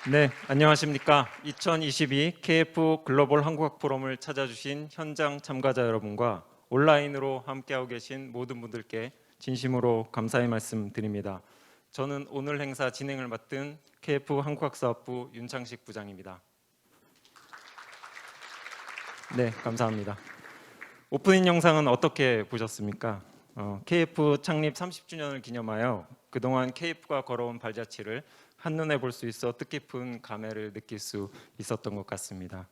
네, 안녕하십니까. 2022 KF 글로벌 한국학 포럼을 찾아주신 현장 참가자 여러분과 온라인으로 함께하고 계신 모든 분들께 진심으로 감사의 말씀 드립니다. 저는 오늘 행사 진행을 맡은 KF 한국학사업부 윤창식 부장입니다. 네, 감사합니다. 오프닝 영상은 어떻게 보셨습니까? KF 창립 30주년을 기념하여 그동안 KF가 걸어온 발자취를 한눈에 볼 수 있어 뜻깊은 감회를 느낄 수 있었던 것 같습니다.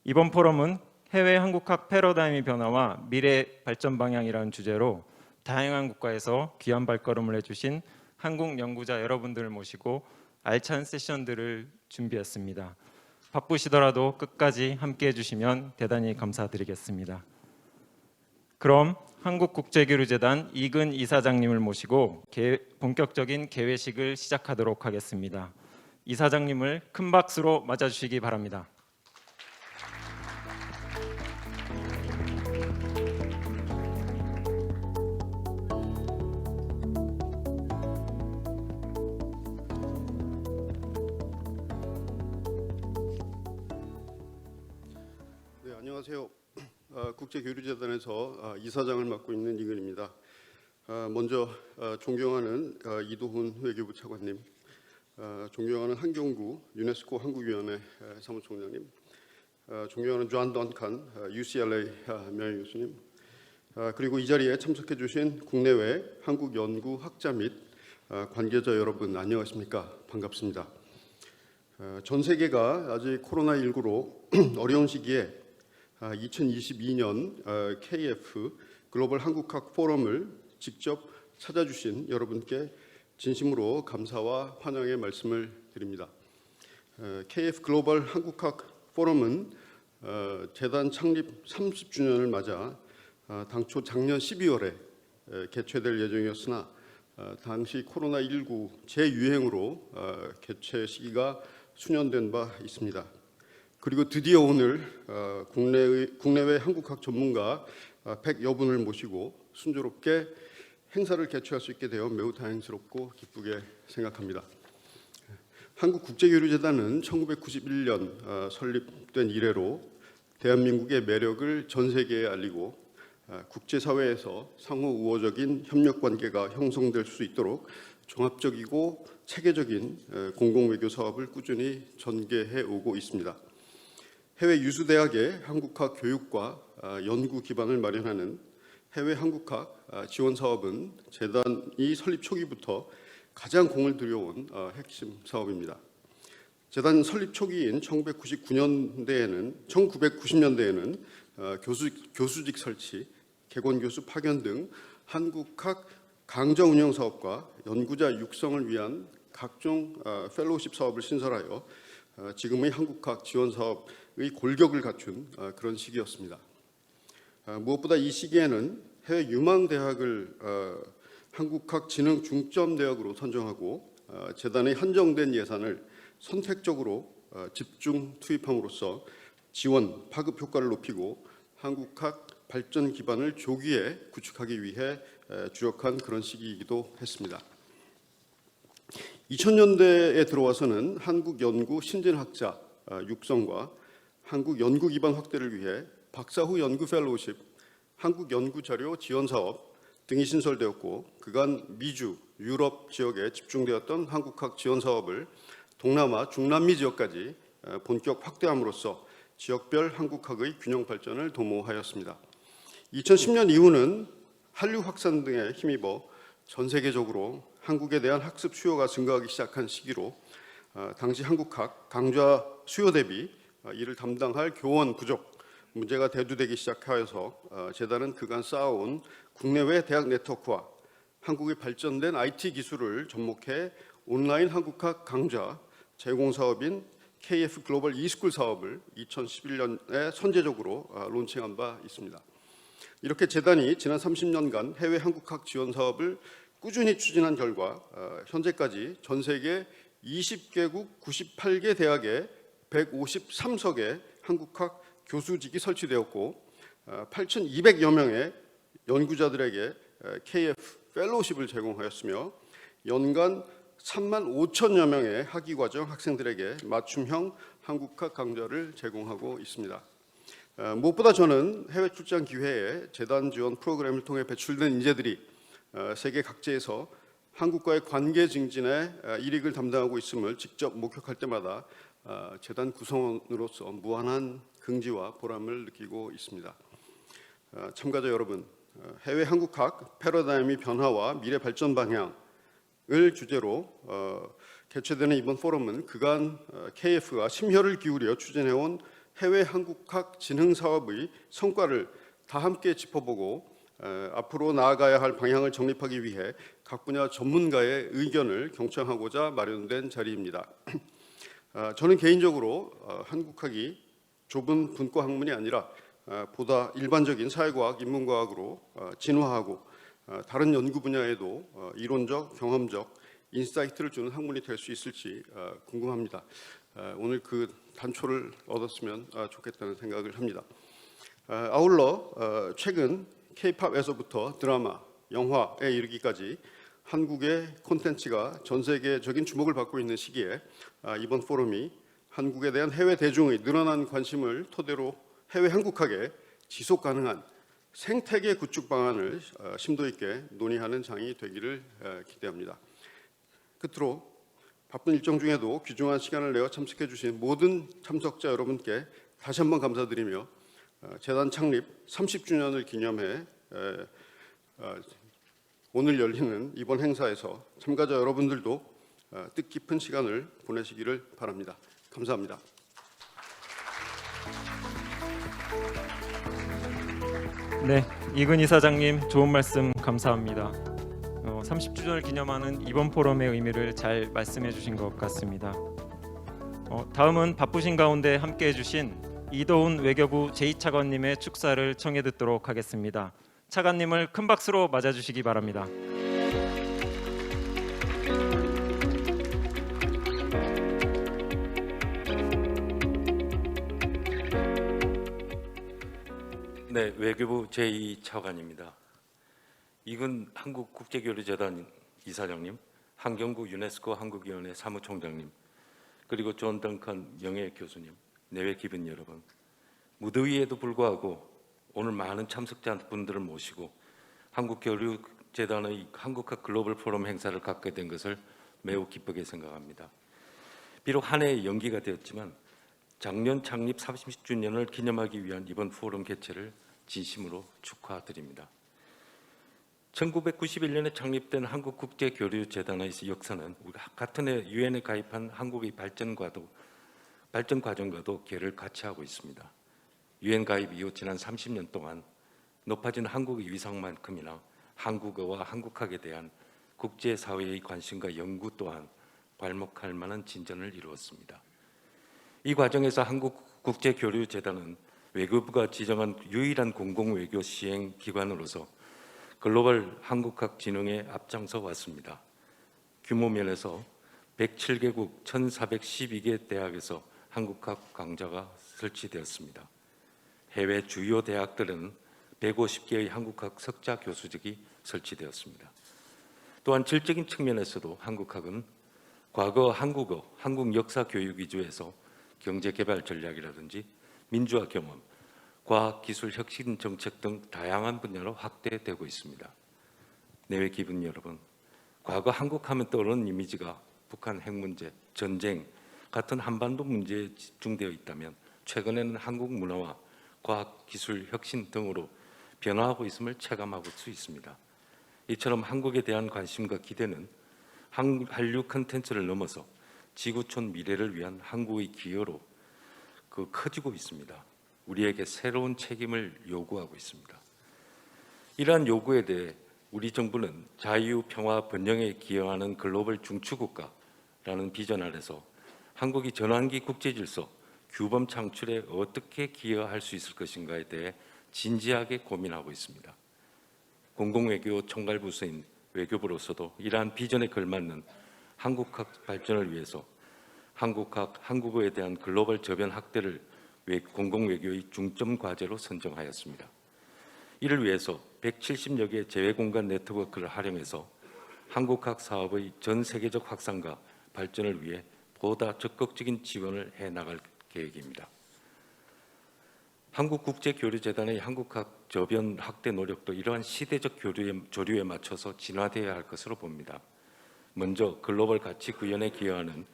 이번 포럼은 해외 한국학 패러다임의 변화와 미래 발전 방향이라는 주제로 다양한 국가에서 귀한 발걸음을 해주신 한국 연구자 여러분들을 모시고 알찬 세션들을 준비했습니다. 바쁘시더라도 끝까지 함께 해주시면 대단히 감사드리겠습니다. 그럼 한국국제교류재단 이근 이사장님을 모시고 본격적인 개회식을 시작하도록 하겠습니다. 이사장님을 큰 박수로 맞아주시기 바랍니다. 네, 안녕하세요. 국제교류재단에서 이사장을 맡고 있는 이근입니다. 먼저 존경하는 이도훈 외교부 차관님, 존경하는 한경구 유네스코 한국위원회 사무총장님, 존경하는 존 던칸 UCLA 명예교수님, 그리고 이 자리에 참석해 주신 국내외 한국 연구 학자 및 관계자 여러분 안녕하십니까? 반갑습니다. 전 세계가 아직 코로나19로 어려운 시기에 2022년 KF 글로벌 한국학 포럼을 직접 찾아주신 여러분께 진심으로 감사와 환영의 말씀을 드립니다. KF 글로벌 한국학 포럼은 재단 창립 30주년을 맞아 당초 작년 12월에 개최될 예정이었으나 당시 코로나19 재유행으로 개최 시기가 수년된 바 있습니다. 그리고 드디어 오늘 국내외 한국학 전문가 100여 분을 모시고 순조롭게 행사를 개최할 수 있게 되어 매우 다행스럽고 기쁘게 생각합니다. 한국국제교류재단은 1991년 설립된 이래로 대한민국의 매력을 전 세계에 알리고 국제사회에서 상호 우호적인 협력관계가 형성될 수 있도록 종합적이고 체계적인 공공외교 사업을 꾸준히 전개해 오고 있습니다. 해외 유수대학의 한국학 교육과 연구 기반을 마련하는 해외 한국학 지원 사업은 재단이 설립 초기부터 가장 공을 들여온 핵심 사업입니다. 재단 설립 초기인 1990년대에는 교수직 설치, 객원 교수 파견 등 한국학 강좌 운영 사업과 연구자 육성을 위한 각종 펠로우십 사업을 신설하여 지금의 한국학 지원 사업의 골격을 갖춘 그런 시기였습니다. 무엇보다 이 시기에는 해외 유망 대학을 한국학 진흥 중점 대학으로 선정하고 재단의 한정된 예산을 선택적으로 집중 투입함으로써 지원 파급 효과를 높이고 한국학 발전 기반을 조기에 구축하기 위해 주력한 그런 시기이기도 했습니다. 2000년대에 들어와서는 한국 연구 신진학자 육성과 한국 연구 기반 확대를 위해 박사 후 연구 펠로우십, 한국 연구 자료 지원 사업 등이 신설되었고 그간 미주, 유럽 지역에 집중되었던 한국학 지원 사업을 동남아, 중남미 지역까지 본격 확대함으로써 지역별 한국학의 균형 발전을 도모하였습니다. 2010년 이후는 한류 확산 등에 힘입어 전 세계적으로 한국에 대한 학습 수요가 증가하기 시작한 시기로 당시 한국학 강좌 수요 대비 이를 담당할 교원 부족 문제가 대두되기 시작하여서 재단은 그간 쌓아온 국내외 대학 네트워크와 한국의 발전된 IT 기술을 접목해 온라인 한국학 강좌 제공 사업인 KF 글로벌 e스쿨 사업을 2011년에 선제적으로 론칭한 바 있습니다. 이렇게 재단이 지난 30년간 해외 한국학 지원 사업을 꾸준히 추진한 결과 현재까지 전 세계 20개국 98개 대학에 153석의 한국학 교수직이 설치되었고 8,200여 명의 연구자들에게 KF 펠로우십을 제공하였으며 연간 3만 5천여 명의 학위과정 학생들에게 맞춤형 한국학 강좌를 제공하고 있습니다. 무엇보다 저는 해외 출장 기회에 재단 지원 프로그램을 통해 배출된 인재들이 세계 각지에서 한국과의 관계 증진에 일익을 담당하고 있음을 직접 목격할 때마다 재단 구성원으로서 무한한 긍지와 보람을 느끼고 있습니다. 참가자 여러분, 해외 한국학 패러다임의 변화와 미래 발전 방향을 주제로 개최되는 이번 포럼은 그간 KF가 심혈을 기울여 추진해온 해외 한국학 진흥 사업의 성과를 다 함께 짚어보고 앞으로 나아가야 할 방향을 정립하기 위해 각 분야 전문가의 의견을 경청하고자 마련된 자리입니다. 저는 개인적으로 한국학이 좁은 분과 학문이 아니라 보다 일반적인 사회과학, 인문과학으로 진화하고 다른 연구 분야에도 이론적, 경험적 인사이트를 주는 학문이 될 수 있을지 궁금합니다. 오늘 그 단초를 얻었으면 좋겠다는 생각을 합니다. 아울러 최근 K-팝에서부터 드라마, 영화에 이르기까지 한국의 콘텐츠가 전 세계적인 주목을 받고 있는 시기에 이번 포럼이 한국에 대한 해외 대중의 늘어난 관심을 토대로 해외 한국학의 지속 가능한 생태계 구축 방안을 심도 있게 논의하는 장이 되기를 기대합니다. 끝으로 바쁜 일정 중에도 귀중한 시간을 내어 참석해 주신 모든 참석자 여러분께 다시 한번 감사드리며 재단 창립 30주년을 기념해 오늘 열리는 이번 행사에서 참가자 여러분들도 뜻깊은 시간을 보내시기를 바랍니다. 감사합니다. 네, 이근 이사장님 좋은 말씀 감사합니다. 30주년을 기념하는 이번 포럼의 의미를 잘 말씀해 주신 것 같습니다. 다음은 바쁘신 가운데 함께해 주신 이도훈 외교부 제2차관님의 축사를 청해 듣도록 하겠습니다. 차관님을 큰 박수로 맞아주시기 바랍니다. 네, 외교부 제2차관입니다. 이근 한국국제교류재단 이사장님, 한경구 유네스코 한국위원회 사무총장님, 그리고 존 던컨 명예교수님, 내외 기분 여러분, 무더위에도 불구하고 오늘 많은 참석자분들을 모시고 한국교류재단의 한국학 글로벌 포럼 행사를 갖게 된 것을 매우 기쁘게 생각합니다. 비록 한 해 연기가 되었지만 작년 창립 30주년을 기념하기 위한 이번 포럼 개최를 진심으로 축하드립니다. 1991년에 창립된 한국국제교류재단의 역사는 우리가 같은 해 유엔에 가입한 한국의 발전 과정과도 궤를 같이 하고 있습니다. 유엔 가입 이후 지난 30년 동안 높아진 한국의 위상만큼이나 한국어와 한국학에 대한 국제사회의 관심과 연구 또한 괄목할 만한 진전을 이루었습니다. 이 과정에서 한국국제교류재단은 외교부가 지정한 유일한 공공외교 시행 기관으로서 글로벌 한국학 진흥에 앞장서 왔습니다. 규모 면에서 107개국 1,412개 대학에서 한국학 강좌가 설치되었습니다. 해외 주요 대학들은 150개의 한국학 석좌 교수직이 설치되었습니다. 또한 질적인 측면에서도 한국학은 과거 한국어, 한국 역사 교육 위주에서 경제개발 전략이라든지 민주화 경험, 과학기술 혁신 정책 등 다양한 분야로 확대되고 있습니다. 내외 기분 여러분, 과거 한국하면 떠오르는 이미지가 북한 핵 문제, 전쟁 같은 한반도 문제에 집중되어 있다면 최근에는 한국 문화와 과학기술 혁신 등으로 변화하고 있음을 체감할 수 있습니다. 이처럼 한국에 대한 관심과 기대는 한류 콘텐츠를 넘어서 지구촌 미래를 위한 한국의 기여로 커지고 있습니다. 우리에게 새로운 책임을 요구하고 있습니다. 이러한 요구에 대해 우리 정부는 자유, 평화, 번영에 기여하는 글로벌 중추국가라는 비전 아래서 한국이 전환기 국제질서, 규범 창출에 어떻게 기여할 수 있을 것인가에 대해 진지하게 고민하고 있습니다. 공공외교 총괄부서인 외교부로서도 이러한 비전에 걸맞는 한국학 발전을 위해서 한국학, 한국어에 대한 글로벌 저변 확대를 공공외교의 중점 과제로 선정하였습니다. 이를 위해서 170여 개 재외공간 네트워크를 활용해서 한국학 사업의 전 세계적 확산과 발전을 위해 보다 적극적인 지원을 해 나갈 계획입니다. 한국국제교류재단의 한국학 저변 확대 노력도 이러한 시대적 조류에 맞춰서 진화되어야 할 것으로 봅니다. 먼저 글로벌 가치 구현에 기여하는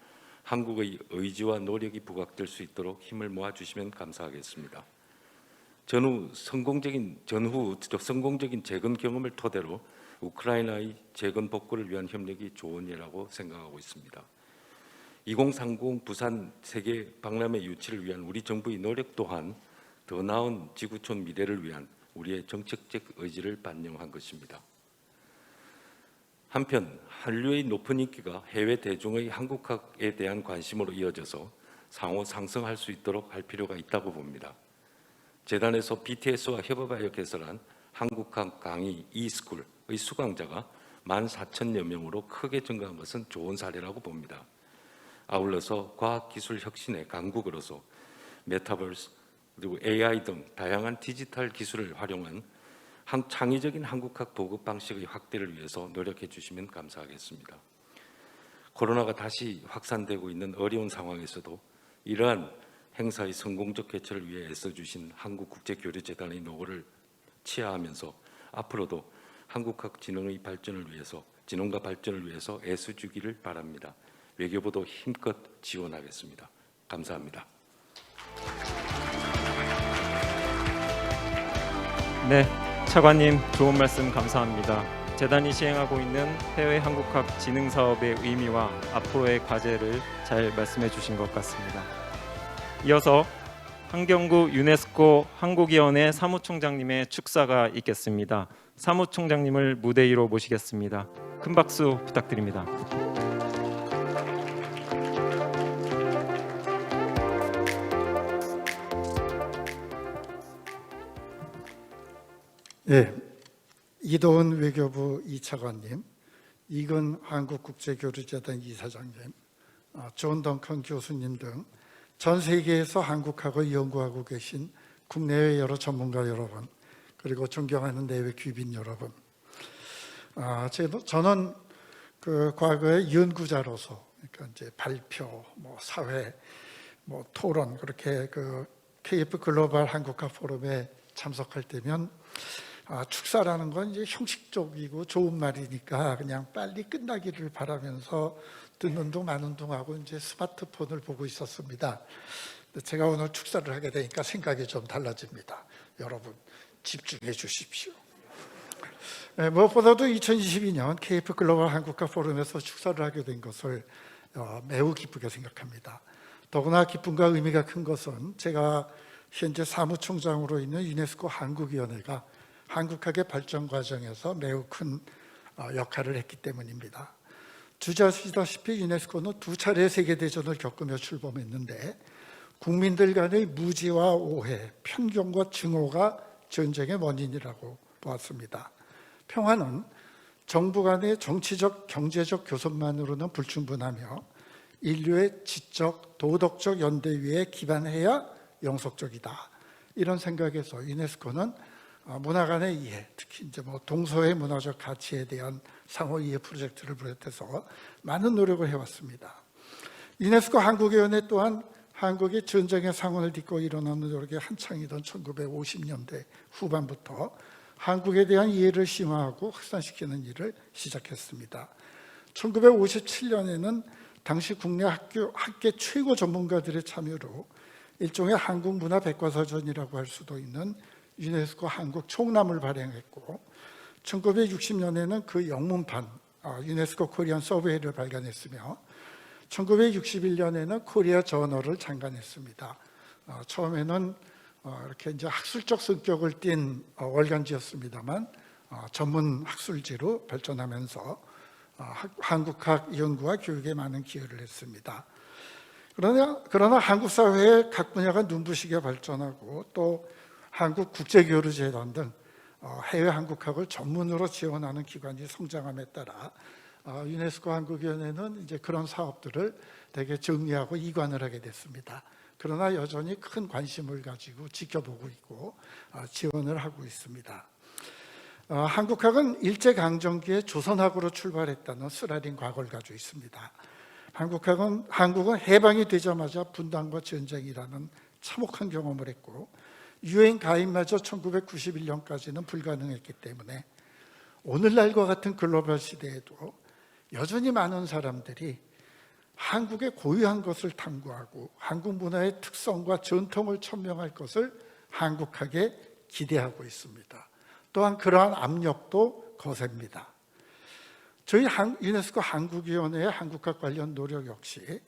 한국의 의지와 노력이 부각될 수 있도록 힘을 모아주시면 감사하겠습니다. 전후 성공적인 재건 경험을 토대로 우크라이나의 재건 복구를 위한 협력이 좋은 예라고 생각하고 있습니다. 2030 부산 세계 박람회 유치를 위한 우리 정부의 노력 또한 더 나은 지구촌 미래를 위한 우리의 정책적 의지를 반영한 것입니다. 한편 한류의 높은 인기가 해외 대중의 한국학에 대한 관심으로 이어져서 상호 상승할 수 있도록 할 필요가 있다고 봅니다. 재단에서 BTS와 협업하여 개설한 한국학 강의 e스쿨의 수강자가 14,000여 명으로 크게 증가한 것은 좋은 사례라고 봅니다. 아울러서 과학기술 혁신의 강국으로서 메타버스 그리고 AI 등 다양한 디지털 기술을 활용한 창의적인 한국학 보급 방식의 확대를 위해서 노력해 주시면 감사하겠습니다. 코로나가 다시 확산되고 있는 어려운 상황에서도 이러한 행사의 성공적 개최를 위해 애써주신 한국국제교류재단의 노고를 치하하면서 앞으로도 한국학 진흥의 발전을 위해서 진흥과 발전을 위해서 애써주기를 바랍니다. 외교부도 힘껏 지원하겠습니다. 감사합니다. 네, 차관님 좋은 말씀 감사합니다. 재단이 시행하고 있는 해외 한국학 진흥 사업의 의미와 앞으로의 과제를 잘 말씀해 주신 것 같습니다. 이어서 한경구 유네스코 한국위원회 사무총장님의 축사가 있겠습니다. 사무총장님을 무대 위로 모시겠습니다. 큰 박수 부탁드립니다. 네, 이도훈 외교부 이차관님, 이근 한국국제교류재단 이사장님, 존 덩컨 교수님 등 전 세계에서 한국학을 연구하고 계신 국내외 여러 전문가 여러분, 그리고 존경하는 내외 귀빈 여러분, 저는 그 과거에 연구자로서, 그러니까 이제 발표, 사회, 토론 그렇게 그 KF 글로벌 한국학 포럼에 참석할 때면 축사라는 건 이제 형식적이고 좋은 말이니까 그냥 빨리 끝나기를 바라면서 듣는 둥 마는 둥 하고 이제 스마트폰을 보고 있었습니다. 제가 오늘 축사를 하게 되니까 생각이 좀 달라집니다. 여러분 집중해 주십시오. 무엇보다도 2022년 KF 글로벌 한국학 포럼에서 축사를 하게 된 것을 매우 기쁘게 생각합니다. 더구나 기쁨과 의미가 큰 것은 제가 현재 사무총장으로 있는 유네스코 한국위원회가 한국학의 발전 과정에서 매우 큰 역할을 했기 때문입니다. 주저하시다시피 유네스코는 2차례 세계대전을 겪으며 출범했는데 국민들 간의 무지와 오해, 편견과 증오가 전쟁의 원인이라고 보았습니다. 평화는 정부 간의 정치적, 경제적 교섭만으로는 불충분하며 인류의 지적, 도덕적 연대 위에 기반해야 영속적이다. 이런 생각에서 유네스코는 문화 간의 이해, 특히 이제 동서의 문화적 가치에 대한 상호 이해 프로젝트를 비롯해서 많은 노력을 해왔습니다. 유네스코 한국위원회 또한 한국이 전쟁의 상흔을 딛고 일어나는 노력이 한창이던 1950년대 후반부터 한국에 대한 이해를 심화하고 확산시키는 일을 시작했습니다. 1957년에는 당시 국내 학계 최고 전문가들의 참여로 일종의 한국 문화 백과사전이라고 할 수도 있는 유네스코 한국 총남을 발행했고 1960년에는 그 영문판 유네스코 코리안 서베이를 발간했으며 1961년에는 코리아 저널을 창간했습니다. 처음에는 이렇게 이제 학술적 성격을 띤 월간지였습니다만 전문 학술지로 발전하면서 한국학 연구와 교육에 많은 기여를 했습니다. 그러나 한국 사회의 각 분야가 눈부시게 발전하고 또 한국국제교류재단 등 해외 한국학을 전문으로 지원하는 기관이 성장함에 따라 유네스코 한국위원회는 이제 그런 사업들을 되게 정리하고 이관을 하게 됐습니다. 그러나 여전히 큰 관심을 가지고 지켜보고 있고 지원을 하고 있습니다. 한국학은 일제강점기에 조선학으로 출발했다는 쓰라린 과거를 가지고 있습니다. 한국은 해방이 되자마자 분단과 전쟁이라는 참혹한 경험을 했고 유엔 가입마저 1991년까지는 불가능했기 때문에 오늘날과 같은 글로벌 시대에도 여전히 많은 사람들이 한국의 고유한 것을 탐구하고 한국 문화의 특성과 전통을 천명할 것을 한국학에 기대하고 있습니다. 또한 그러한 압력도 거셉니다. 저희 유네스코 한국위원회의 한국학 관련 노력 역시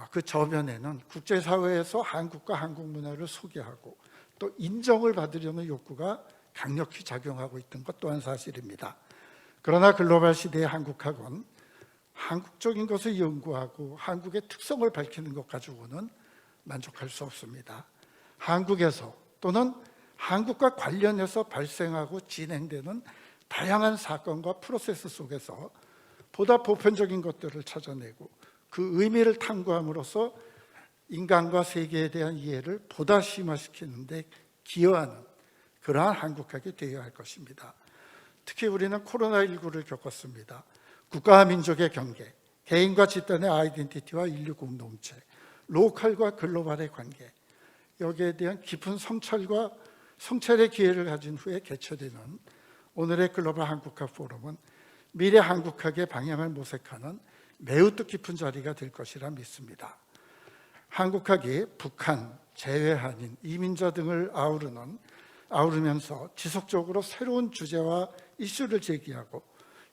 그 저변에는 국제사회에서 한국과 한국 문화를 소개하고 또 인정을 받으려는 욕구가 강력히 작용하고 있던 것 또한 사실입니다. 그러나 글로벌 시대의 한국학은 한국적인 것을 연구하고 한국의 특성을 밝히는 것 가지고는 만족할 수 없습니다. 한국에서 또는 한국과 관련해서 발생하고 진행되는 다양한 사건과 프로세스 속에서 보다 보편적인 것들을 찾아내고 그 의미를 탐구함으로써 인간과 세계에 대한 이해를 보다 심화시키는 데 기여하는 그러한 한국학이 되어야 할 것입니다. 특히 우리는 코로나19를 겪었습니다. 국가와 민족의 경계, 개인과 집단의 아이덴티티와 인류 공동체, 로컬과 글로벌의 관계, 여기에 대한 깊은 성찰의 기회를 가진 후에 개최되는 오늘의 글로벌 한국학 포럼은 미래 한국학의 방향을 모색하는 매우 뜻깊은 자리가 될 것이라 믿습니다. 한국학이 북한, 재외한인, 이민자 등을 아우르면서 지속적으로 새로운 주제와 이슈를 제기하고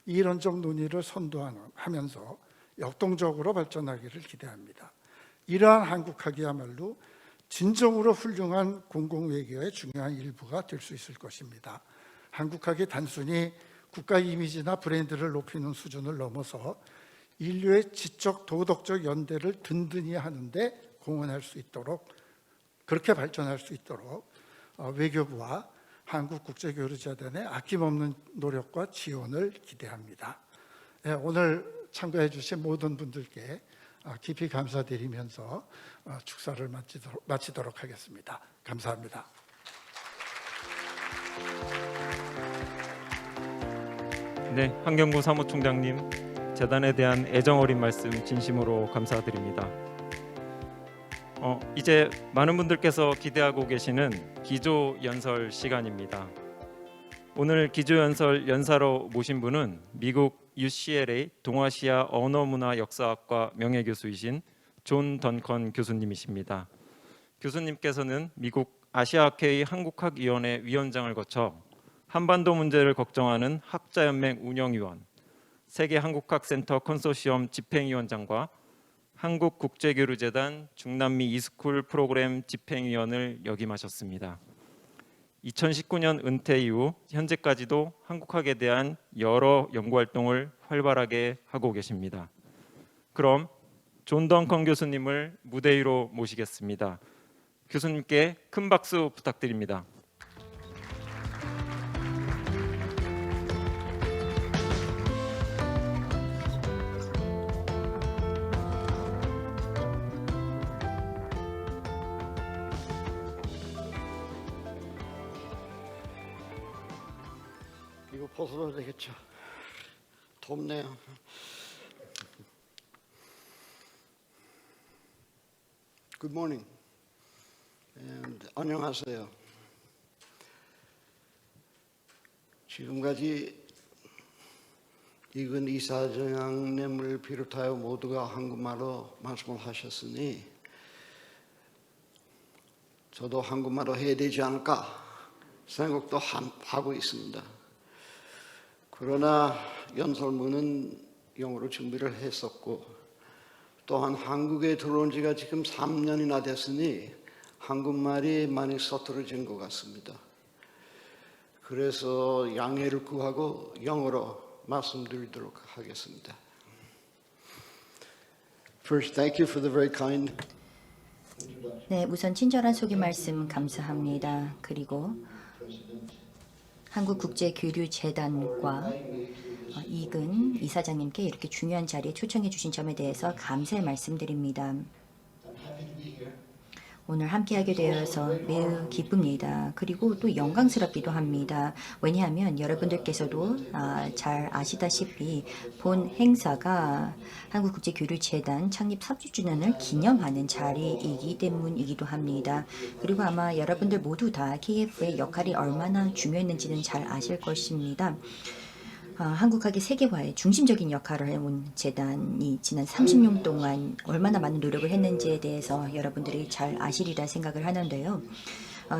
이론적 논의를 선도하면서 역동적으로 발전하기를 기대합니다. 이러한 한국학이야말로 진정으로 훌륭한 공공외교의 중요한 일부가 될 수 있을 것입니다. 한국학이 단순히 국가 이미지나 브랜드를 높이는 수준을 넘어서 인류의 지적, 도덕적 연대를 든든히 하는데 공헌할 수 있도록, 그렇게 발전할 수 있도록 외교부와 한국국제교류재단의 아낌없는 노력과 지원을 기대합니다. 오늘 참가해 주신 모든 분들께 깊이 감사드리면서 축사를 마치도록 하겠습니다. 감사합니다. 네, 한경구 사무총장님, 재단에 대한 애정 어린 말씀 진심으로 감사드립니다. 이제 많은 분들께서 기대하고 계시는 기조 연설 시간입니다. 오늘 기조 연설 연사로 모신 분은 미국 UCLA 동아시아 언어문화 역사학과 명예교수이신 존 던컨 교수님이십니다. 교수님께서는 미국 아시아학회의 한국학위원회 위원장을 거쳐 한반도 문제를 걱정하는 학자연맹 운영위원, 세계한국학센터 컨소시엄 집행위원장과 한국국제교류재단 중남미 이스쿨 프로그램 집행위원을 역임하셨습니다. 2019년 은퇴 이후 현재까지도 한국학에 대한 여러 연구활동을 활발하게 하고 계십니다. 그럼 존 던컨 교수님을 무대 위로 모시겠습니다. 교수님께 큰 박수 부탁드립니다. 이거 벗어도 되겠죠? 덥네요. Good morning. And 안녕하세요. 지금까지 이근 이사장님을 비롯하여 모두가 한국말로 말씀을 하셨으니 저도 한국말로 해야 되지 않을까 생각도 하고 있습니다. 그러나 연설문은 영어로 준비를 했었고 또한 한국에 들어온 지가 지금 3년이나 됐으니 한국말이 많이 서투러진 것 같습니다. 그래서 양해를 구하고 영어로 말씀드리도록 하겠습니다. First, thank you for the very kind. 네, 우선 친절한 소개 말씀 감사합니다. 그리고 한국국제교류재단과 이근 이사장님께 이렇게 중요한 자리에 초청해 주신 점에 대해서 감사의 말씀드립니다. 오늘 함께하게 되어서 매우 기쁩니다. 그리고 또 영광스럽기도 합니다. 왜냐하면 여러분들께서도 잘 아시다시피 본 행사가 한국국제교류재단 창립 30주년을 기념하는 자리이기 때문이기도 합니다. 그리고 아마 여러분들 모두 다 KF의 역할이 얼마나 중요했는지는 잘 아실 것입니다. 한국학의 세계화에 중심적인 역할을 해온 재단이 지난 30년 동안 얼마나 많은 노력을 했는지에 대해서 여러분들이 잘 아시리라 생각을 하는데요.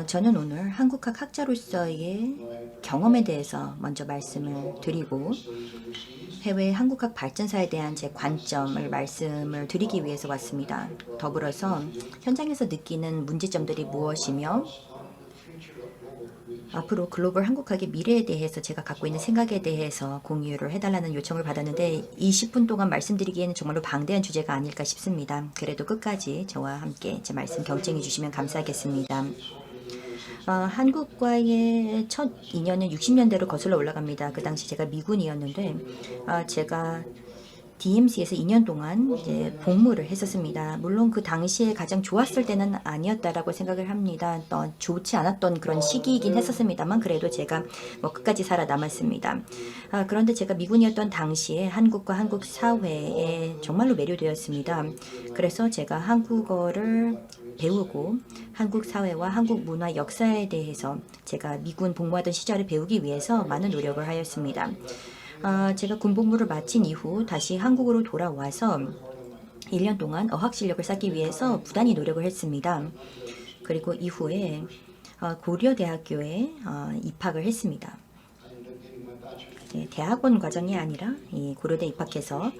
저는 오늘 한국학 학자로서의 경험에 대해서 먼저 말씀을 드리고 해외 한국학 발전사에 대한 제 관점을 말씀을 드리기 위해서 왔습니다. 더불어서 현장에서 느끼는 문제점들이 무엇이며 앞으로 글로벌 한국학의 미래에 대해서 제가 갖고 있는 생각에 대해서 공유를 해달라는 요청을 받았는데 20분 동안 말씀드리기에는 정말로 방대한 주제가 아닐까 싶습니다. 그래도 끝까지 저와 함께 제 말씀 경청해 주시면 감사하겠습니다. 한국과의 첫 인연은 60년대로 거슬러 올라갑니다. 그 당시 제가 미군이었는데 제가 DMZ에서 2년 동안 이제 복무를 했었습니다. 물론 그 당시에 가장 좋았을 때는 아니었다라고 생각을 합니다. 좋지 않았던 그런 시기이긴 했었습니다만 그래도 제가 끝까지 살아남았습니다. 그런데 제가 미군이었던 당시에 한국과 한국 사회에 정말로 매료되었습니다. 그래서 제가 한국어를 배우고 한국 사회와 한국 문화 역사에 대해서 제가 미군 복무하던 시절에 배우기 위해서 많은 노력을 하였습니다. 제가 군복무를 마친 이후 다시 한국으로 돌아와서 1년 동안 어학 실력을 쌓기 위해서 부단히 노력을 했습니다. 그리고 이후에 고려대학교에 입학을 했습니다. 대학원 과정이 아니라 고려대 입학해서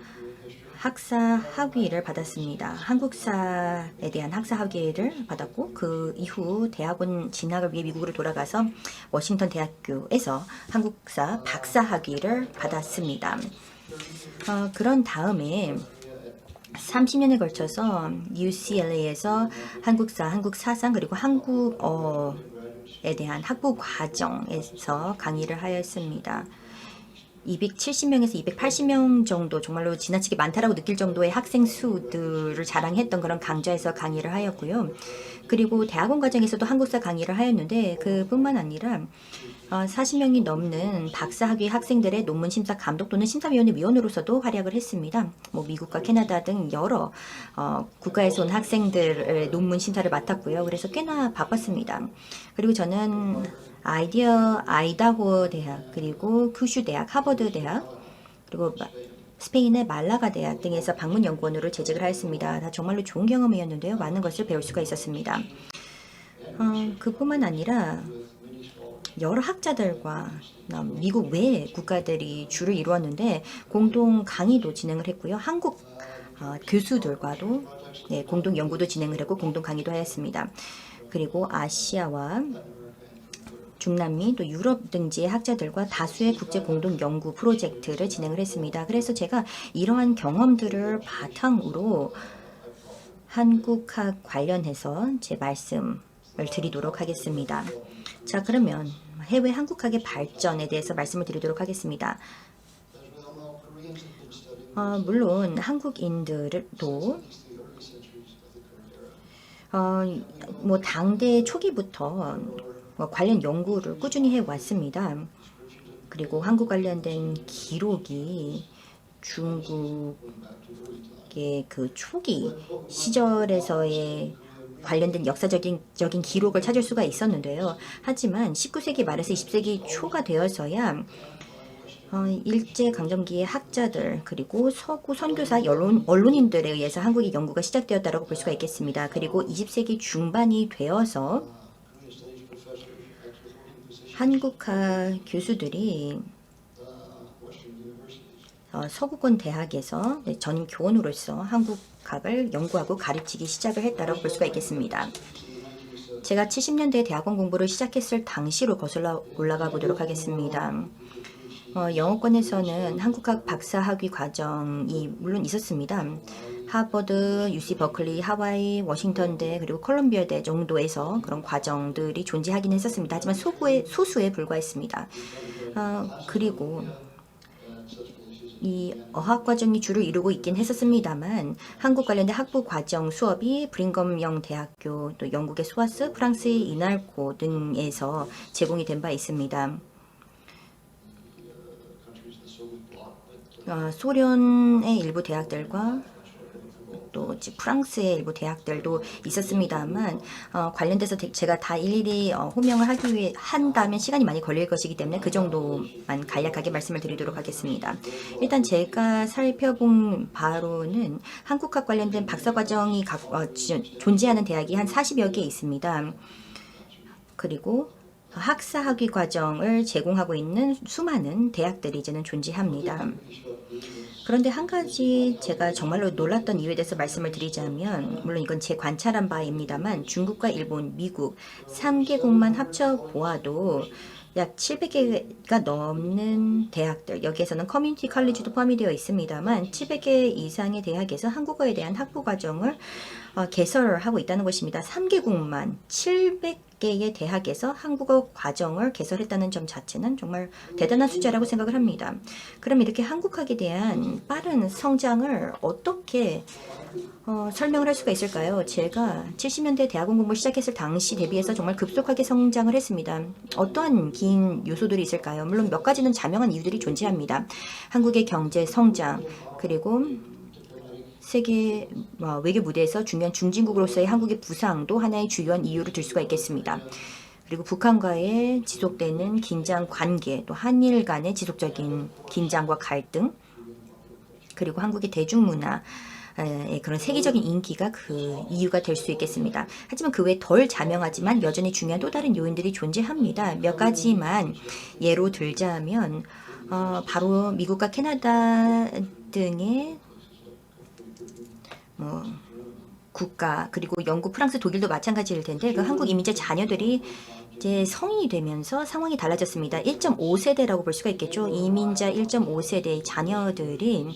학사 학위를 받았습니다. 한국사에 대한 학사 학위를 받았고 그 이후 대학원 진학을 위해 미국으로 돌아가서 워싱턴 대학교에서 한국사 박사 학위를 받았습니다. 그런 다음에 30년에 걸쳐서 UCLA에서 한국사, 한국사상 그리고 한국어에 대한 학부 과정에서 강의를 하였습니다. 270명에서 280명 정도 정말로 지나치게 많다라고 느낄 정도의 학생 수들을 자랑했던 그런 강좌에서 강의를 하였고요. 그리고 대학원 과정에서도 한국사 강의를 하였는데 그뿐만 아니라 40명이 넘는 박사학위 학생들의 논문 심사 감독 또는 심사위원회 위원으로서도 활약을 했습니다. 미국과 캐나다 등 여러 국가에서 온 학생들의 논문 심사를 맡았고요. 그래서 꽤나 바빴습니다. 그리고 저는 아이다호 대학, 그리고 큐슈 대학, 하버드 대학, 그리고 스페인의 말라가 대학 등에서 방문 연구원으로 재직을 하였습니다. 다 정말로 좋은 경험이었는데요. 많은 것을 배울 수가 있었습니다. 그뿐만 아니라 여러 학자들과 미국 외 국가들이 주를 이루었는데 공동 강의도 진행을 했고요. 한국 교수들과도 공동 연구도 진행을 했고 공동 강의도 하였습니다. 그리고 아시아와 중남미 또 유럽 등지의 학자들과 다수의 국제 공동 연구 프로젝트를 진행을 했습니다. 그래서 제가 이러한 경험들을 바탕으로 한국학 관련해서 제 말씀을 드리도록 하겠습니다. 자, 그러면 해외 한국학의 발전에 대해서 말씀을 드리도록 하겠습니다. 물론 한국인들도 당대 초기부터 관련 연구를 꾸준히 해왔습니다. 그리고 한국 관련된 기록이 중국의 그 초기 시절에서의 관련된 역사적인 기록을 찾을 수가 있었는데요. 하지만 19세기 말에서 20세기 초가 되어서야 일제강점기의 학자들 그리고 서구 선교사 언론인들에 의해서 한국의 연구가 시작되었다고 볼 수가 있겠습니다. 그리고 20세기 중반이 되어서 한국학 교수들이 서구권 대학에서 전교원으로서 한국학을 연구하고 가르치기 시작을 했다고 볼 수가 있겠습니다. 제가 70년대 대학원 공부를 시작했을 당시로 거슬러 올라가 보도록 하겠습니다. 영어권에서는 한국학 박사학위 과정이 물론 있었습니다. 하버드, UC 버클리, 하와이, 워싱턴대 그리고 콜롬비아대 정도에서 그런 과정들이 존재하긴 했었습니다. 하지만 소수에 불과했습니다. 그리고 이 어학 과정이 주를 이루고 있긴 했었습니다만 한국 관련된 학부 과정 수업이 브링검영 대학교, 또 영국의 스와스, 프랑스의 이날코 등에서 제공이 된 바 있습니다. 소련의 일부 대학들과 또 프랑스의 일부 대학들도 있었습니다만 관련돼서 제가 다 일일이 호명을 하기 위해 한다면 시간이 많이 걸릴 것이기 때문에 그 정도만 간략하게 말씀을 드리도록 하겠습니다. 일단 제가 살펴본 바로는 한국학 관련된 박사과정이 존재하는 대학이 한 40여 개 있습니다. 그리고 학사학위 과정을 제공하고 있는 수많은 대학들이 이제는 존재합니다. 그런데 한 가지 제가 정말로 놀랐던 이유에 대해서 말씀을 드리자면, 물론 이건 제 관찰한 바입니다만 중국과 일본, 미국 3개국만 합쳐 보아도 약 700개가 넘는 대학들, 여기에서는 커뮤니티 컬리지도 포함이 되어 있습니다만 700개 이상의 대학에서 한국어에 대한 학부 과정을 개설하고 있다는 것입니다. 3개국만 700개의 대학에서 한국어 과정을 개설했다는 점 자체는 정말 대단한 숫자라고 생각을 합니다. 그럼 이렇게 한국학에 대한 빠른 성장을 어떻게 설명을 할 수가 있을까요? 제가 70년대 대학원 공부 시작했을 당시 대비해서 정말 급속하게 성장을 했습니다. 어떠한 긴 요소들이 있을까요? 물론 몇 가지는 자명한 이유들이 존재합니다. 한국의 경제 성장, 그리고 세계 외교 무대에서 중요한 중진국으로서의 한국의 부상도 하나의 주요한 이유로 들 수가 있겠습니다. 그리고 북한과의 지속되는 긴장 관계, 또 한일 간의 지속적인 긴장과 갈등, 그리고 한국의 대중문화, 그런 세계적인 인기가 그 이유가 될 수 있겠습니다. 하지만 그 외 덜 자명하지만 여전히 중요한 또 다른 요인들이 존재합니다. 몇 가지만 예로 들자면 바로 미국과 캐나다 등의 국가, 그리고 영국, 프랑스, 독일도 마찬가지일 텐데 그 한국 이민자 자녀들이 이제 성인이 되면서 상황이 달라졌습니다. 1.5세대라고 볼 수가 있겠죠. 이민자 1.5세대의 자녀들이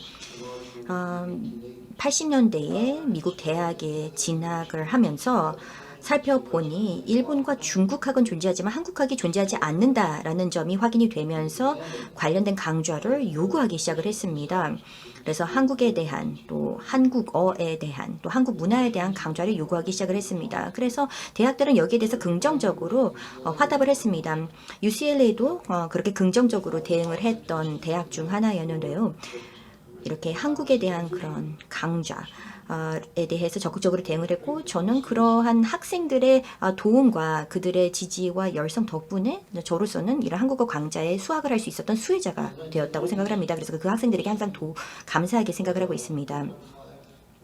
80년대에 미국 대학에 진학을 하면서 살펴보니 일본과 중국학은 존재하지만 한국학이 존재하지 않는다라는 점이 확인이 되면서 관련된 강좌를 요구하기 시작을 했습니다. 그래서 한국에 대한, 또 한국어에 대한, 또 한국 문화에 대한 강좌를 요구하기 시작을 했습니다. 그래서 대학들은 여기에 대해서 긍정적으로 화답을 했습니다. UCLA도 그렇게 긍정적으로 대응을 했던 대학 중 하나였는데요. 이렇게 한국에 대한 그런 강좌에 대해서 적극적으로 대응을 했고, 저는 그러한 학생들의 도움과 그들의 지지와 열성 덕분에 저로서는 이런 한국어 강좌에 수학을 할 수 있었던 수혜자가 되었다고 생각을 합니다. 그래서 그 학생들에게 항상 감사하게 생각을 하고 있습니다.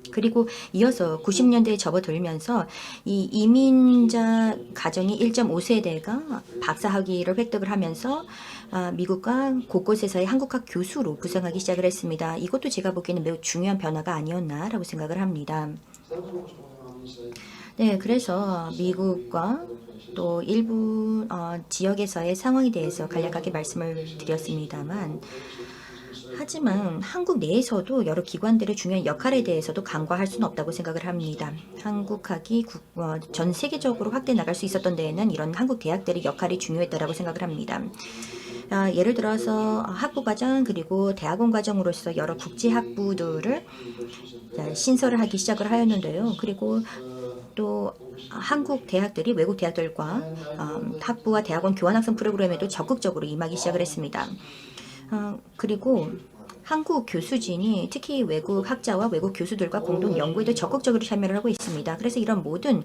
그리고 이어서 90년대에 접어들면서 이 이민자 가정이 1.5세대가 박사학위를 획득을 하면서 미국과 곳곳에서의 한국학 교수로 부상하기 시작을 했습니다. 이것도 제가 보기에는 매우 중요한 변화가 아니었나라고 생각을 합니다. 네, 그래서 미국과 또 일부 지역에서의 상황에 대해서 간략하게 말씀을 드렸습니다만, 하지만 한국 내에서도 여러 기관들의 중요한 역할에 대해서도 간과할 수는 없다고 생각을 합니다. 한국학이 전 세계적으로 확대해 나갈 수 있었던 데에는 이런 한국 대학들의 역할이 중요했다고 생각을 합니다. 예를 들어서 학부과정, 그리고 대학원 과정으로서 여러 국제학부들을 신설을 하기 시작을 하였는데요. 그리고 또 한국 대학들이 외국 대학들과 학부와 대학원 교환학생 프로그램에도 적극적으로 임하기 시작을 했습니다. 그리고 한국 교수진이 특히 외국 학자와 외국 교수들과 공동 연구에도 적극적으로 참여를 하고 있습니다. 그래서 이런 모든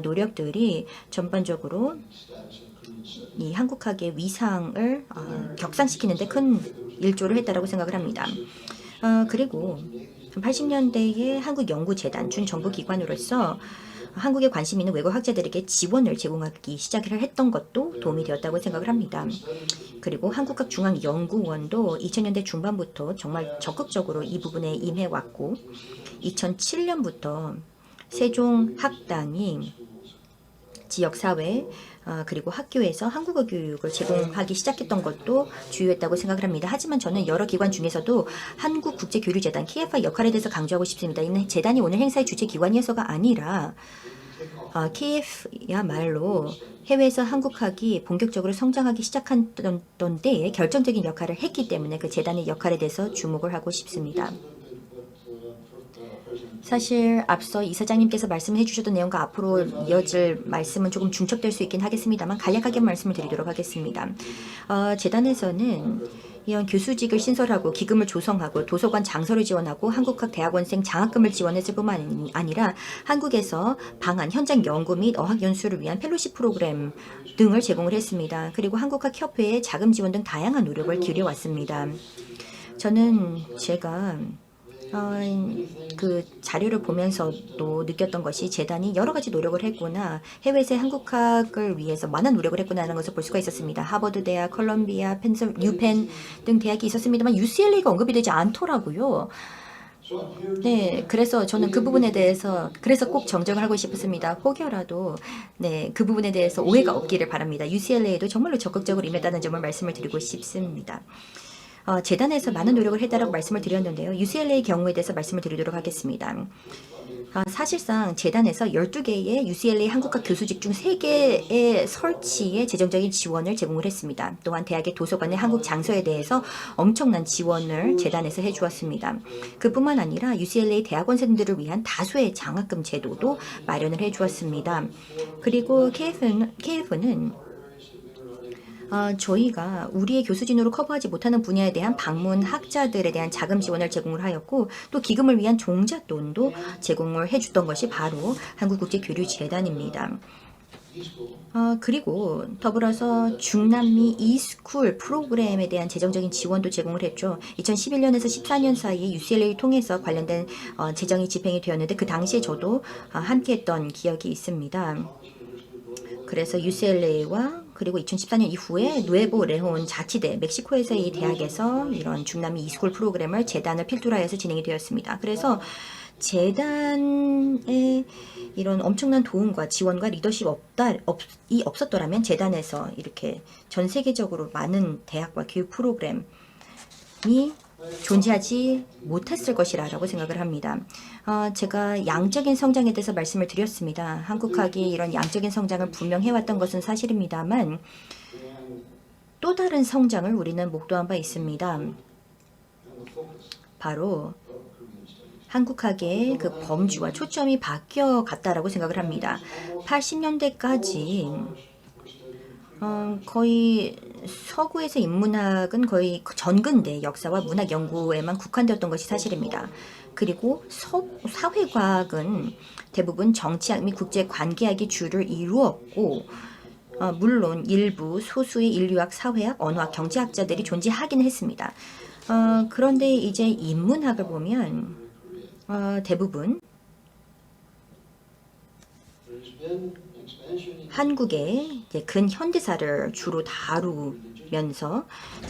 노력들이 전반적으로 이 한국학의 위상을 격상시키는 데 큰 일조를 했다고 생각을 합니다. 그리고 80년대에 한국연구재단 준정부 기관으로서 한국에 관심 있는 외국 학자들에게 지원을 제공하기 시작을 했던 것도 도움이 되었다고 생각을 합니다. 그리고 한국학중앙연구원도 2000년대 중반부터 정말 적극적으로 이 부분에 임해왔고, 2007년부터 세종학당이 지역사회 그리고 학교에서 한국어 교육을 제공하기 시작했던 것도 주요했다고 생각을 합니다. 하지만 저는 여러 기관 중에서도 한국국제교류재단 KFI 역할에 대해서 강조하고 싶습니다. 이 재단이 오늘 행사의 주체 기관이어서가 아니라 KF야말로 해외에서 한국학이 본격적으로 성장하기 시작했던 때에 결정적인 역할을 했기 때문에 그 재단의 역할에 대해서 주목을 하고 싶습니다. 사실 앞서 이사장님께서 말씀해 주셨던 내용과 앞으로 이어질 말씀은 조금 중첩될 수 있긴 하겠습니다만 간략하게 말씀을 드리도록 하겠습니다. 재단에서는 이런 교수직을 신설하고 기금을 조성하고 도서관 장소를 지원하고 한국학 대학원생 장학금을 지원했을 뿐만 아니라 한국에서 방한, 현장 연구 및 어학 연수를 위한 펠로십 프로그램 등을 제공을 했습니다. 그리고 한국학 협회의 자금 지원 등 다양한 노력을 기울여왔습니다. 저는 제가 그 자료를 보면서도 느꼈던 것이 재단이 여러 가지 노력을 했구나. 해외에서 한국학을 위해서 많은 노력을 했구나 하는 것을 볼 수가 있었습니다. 하버드 대학, 컬럼비아, 뉴펜 등 대학이 있었습니다만 UCLA가 언급이 되지 않더라고요. 네, 그래서 저는 그 부분에 대해서 그래서 꼭 정정을 하고 싶었습니다. 혹여라도 그 부분에 대해서 오해가 없기를 바랍니다. UCLA에도 정말로 적극적으로 임했다는 점을 말씀을 드리고 싶습니다. 재단에서 많은 노력을 했다라고 말씀을 드렸는데요. UCLA 경우에 대해서 말씀을 드리도록 하겠습니다. 사실상 재단에서 12개의 UCLA 한국학 교수직 중 3개의 설치에 재정적인 지원을 제공을 했습니다. 또한 대학의 도서관의 한국 장소에 대해서 엄청난 지원을 재단에서 해주었습니다. 그뿐만 아니라 UCLA 대학원생들을 위한 다수의 장학금 제도도 마련을 해주었습니다. 그리고 KF는 저희가 우리의 교수진으로 커버하지 못하는 분야에 대한 방문 학자들에 대한 자금 지원을 제공을 하였고 또 기금을 위한 종잣돈도 제공을 해줬던 것이 바로 한국국제교류재단입니다. 그리고 더불어서 중남미 이스쿨 프로그램에 대한 재정적인 지원도 제공을 했죠. 2011년에서 14년 사이에 UCLA 통해서 관련된 재정이 집행이 되었는데 그 당시에 저도 함께했던 기억이 있습니다. 그래서 UCLA와 그리고 2014년 이후에 누에보 레혼 자치대 멕시코에서의 대학에서 이런 중남미 이스쿨 프로그램을 재단을 필두로 하여서 진행이 되었습니다. 그래서 재단의 이런 엄청난 도움과 지원과 리더십이 없었더라면 재단에서 이렇게 전 세계적으로 많은 대학과 교육 프로그램이 존재하지 못했을 것이라고 생각을 합니다. 제가 양적인 성장에 대해서 말씀을 드렸습니다. 한국학이 이런 양적인 성장을 분명해왔던 것은 사실입니다만 또 다른 성장을 우리는 목도한 바 있습니다. 바로 한국학의 그 범주와 초점이 바뀌어갔다라고 생각을 합니다. 80년대까지 거의 서구에서 인문학은 거의 전근대 역사와 문학 연구에만 국한되었던 것이 사실입니다. 그리고 사회과학은 대부분 정치학 및 국제관계학이 주를 이루었고 물론 일부 소수의 인류학, 사회학, 언어학, 경제학자들이 존재하긴 했습니다. 그런데 이제 인문학을 보면 대부분 한국의 근현대사를 주로 다루면서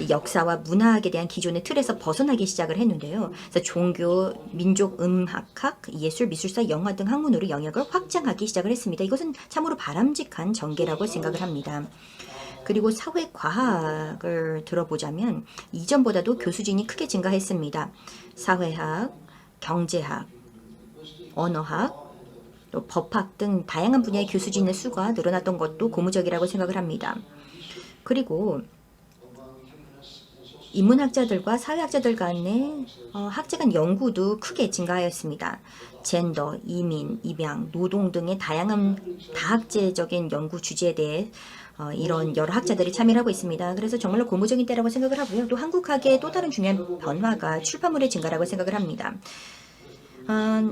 역사와 문학에 대한 기존의 틀에서 벗어나기 시작을 했는데요. 그래서 종교, 민족, 음악학, 예술, 미술사, 영화 등 학문으로 영역을 확장하기 시작을 했습니다. 이것은 참으로 바람직한 전개라고 생각을 합니다. 그리고 사회과학을 들어보자면 이전보다도 교수진이 크게 증가했습니다. 사회학, 경제학, 언어학, 또 법학 등 다양한 분야의 교수진의 수가 늘어났던 것도 고무적이라고 생각을 합니다. 그리고 인문학자들과 사회학자들 간의 학제 간 연구도 크게 증가하였습니다. 젠더, 이민, 입양, 노동 등의 다양한 다학제적인 연구 주제에 대해 이런 여러 학자들이 참여를 하고 있습니다. 그래서 정말로 고무적인 때라고 생각을 하고요. 또 한국학의 또 다른 중요한 변화가 출판물의 증가라고 생각을 합니다.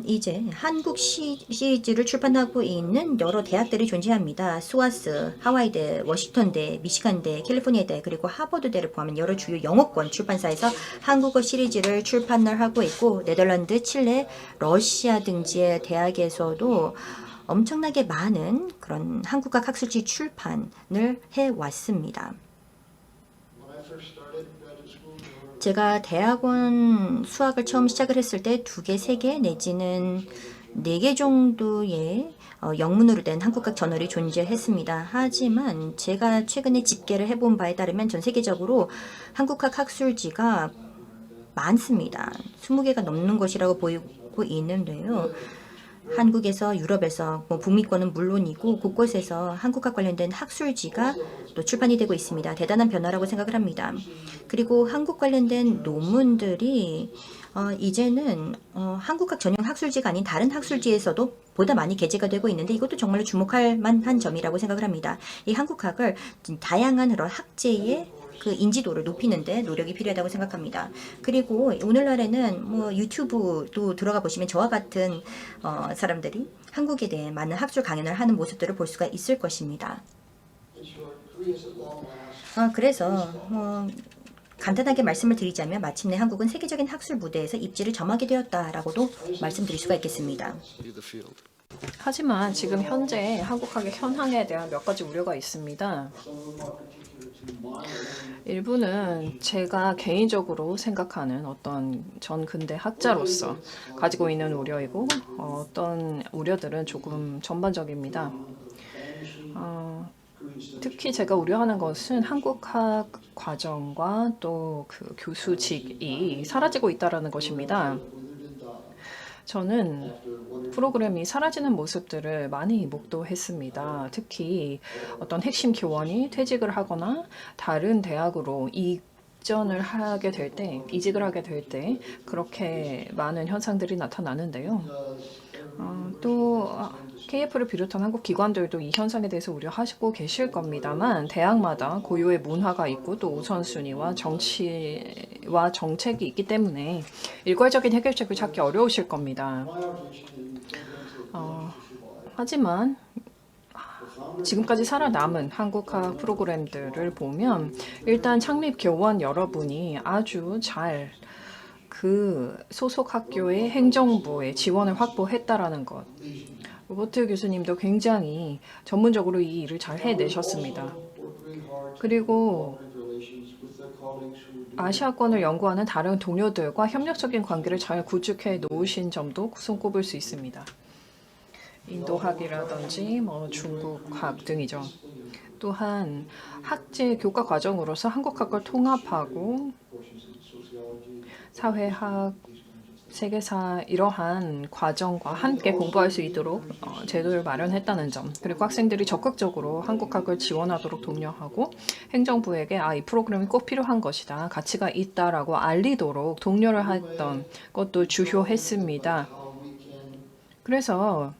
이제 한국 시리즈를 출판하고 있는 여러 대학들이 존재합니다. 스와스, 하와이대, 워싱턴대, 미시간대, 캘리포니아대 그리고 하버드대를 포함한 여러 주요 영어권 출판사에서 한국어 시리즈를 출판을 하고 있고 네덜란드, 칠레, 러시아 등지의 대학에서도 엄청나게 많은 그런 한국학 학술지 출판을 해왔습니다. 제가 대학원 수학을 처음 시작을 했을 때 2개, 3개 내지는 4개 정도의 영문으로 된 한국학 저널이 존재했습니다. 하지만 제가 최근에 집계를 해본 바에 따르면 전 세계적으로 한국학 학술지가 많습니다. 20개가 넘는 것이라고 보이고 있는데요. 한국에서 유럽에서 뭐 북미권은 물론이고 곳곳에서 한국과 관련된 학술지가 또 출판이 되고 있습니다. 대단한 변화라고 생각을 합니다. 그리고 한국 관련된 논문들이 이제는 한국학 전용 학술지가 아닌 다른 학술지에서도 보다 많이 게재가 되고 있는데 이것도 정말로 주목할 만한 점이라고 생각을 합니다. 이 한국학을 다양한 그런 학제의 그 인지도를 높이는데 노력이 필요하다고 생각합니다. 그리고 오늘날에는 뭐 유튜브도 들어가 보시면 저와 같은 사람들이 한국에 대해 많은 학술 강연을 하는 모습들을 볼 수가 있을 것입니다. 그래서 간단하게 말씀을 드리자면 마침내 한국은 세계적인 학술 무대에서 입지를 점하게 되었다라고도 말씀드릴 수가 있겠습니다. 하지만 지금 현재 한국학의 현황에 대한 몇 가지 우려가 있습니다. 일부는 제가 개인적으로 생각하는 어떤 전근대 학자로서 가지고 있는 우려이고 어떤 우려들은 조금 전반적입니다. 특히 제가 우려하는 것은 한국학 과정과 또 그 교수직이 사라지고 있다는 것입니다. 저는 프로그램이 사라지는 모습들을 많이 목도했습니다. 특히 어떤 핵심 교원이 퇴직을 하거나 다른 대학으로 이직을 하게 될 때 그렇게 많은 현상들이 나타나는데요. 또 KF를 비롯한 한국 기관들도 이 현상에 대해서 우려하시고 계실 겁니다만 대학마다 고유의 문화가 있고 또 우선순위와 정치와 정책이 있기 때문에 일괄적인 해결책을 찾기 어려우실 겁니다. 하지만 지금까지 살아남은 한국학 프로그램들을 보면 일단 창립 교원 여러분이 아주 잘 그 소속 학교의 행정부의 지원을 확보했다라는 것. 로버트 교수님도 굉장히 전문적으로 이 일을 잘 해내셨습니다. 그리고 아시아권을 연구하는 다른 동료들과 협력적인 관계를 잘 구축해 놓으신 점도 손꼽을 수 있습니다. 인도학이라든지 뭐 중국학 등이죠. 또한 학제 교과 과정으로서 한국학을 통합하고 사회학, 세계사 이러한 과정과 함께 공부할 수 있도록 제도를 마련했다는 점, 그리고 학생들이 적극적으로 한국학을 지원하도록 독려하고 행정부에게 이 프로그램이 꼭 필요한 것이다, 가치가 있다라고 알리도록 독려를 했던 것도 주요했습니다. 그래서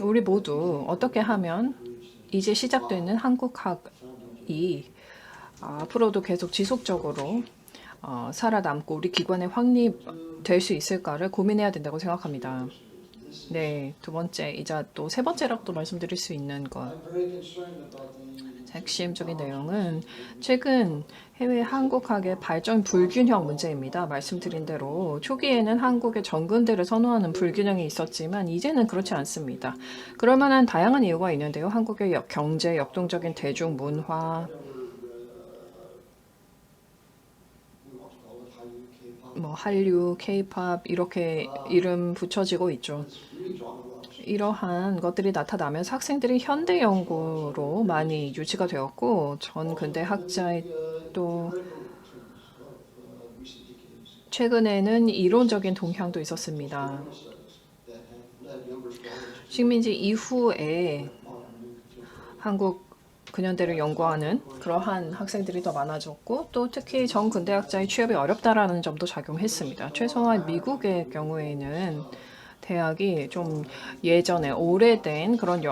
우리 모두 어떻게 하면 이제 시작되는 한국학이 앞으로도 계속 지속적으로 살아남고 우리 기관에 확립될 수 있을까를 고민해야 된다고 생각합니다. 네, 두 번째이자 또 세 번째라고 말씀드릴 수 있는 것. 핵심적인 내용은 최근 해외 한국학의 발전 불균형 문제입니다. 말씀드린 대로 초기에는 한국의 전근대를 선호하는 불균형이 있었지만 이제는 그렇지 않습니다. 그럴 만한 다양한 이유가 있는데요. 한국의 경제, 역동적인 대중문화, 한류, K-팝 이렇게 이름 붙여지고 있죠. 이러한 것들이 나타나면서 학생들이 현대 연구로 많이 유치가 되었고 전 근대 학자의 또 최근에는 이론적인 동향도 있었습니다. 식민지 이후에 한국 근현대를 연구하는 그러한 학생들이 더 많아졌고 또 특히 전근대학자의 취업이 어렵다라는 점도 작용했습니다. 최소한 미국의 경우에는 대학이 좀 예전에 오래된 그런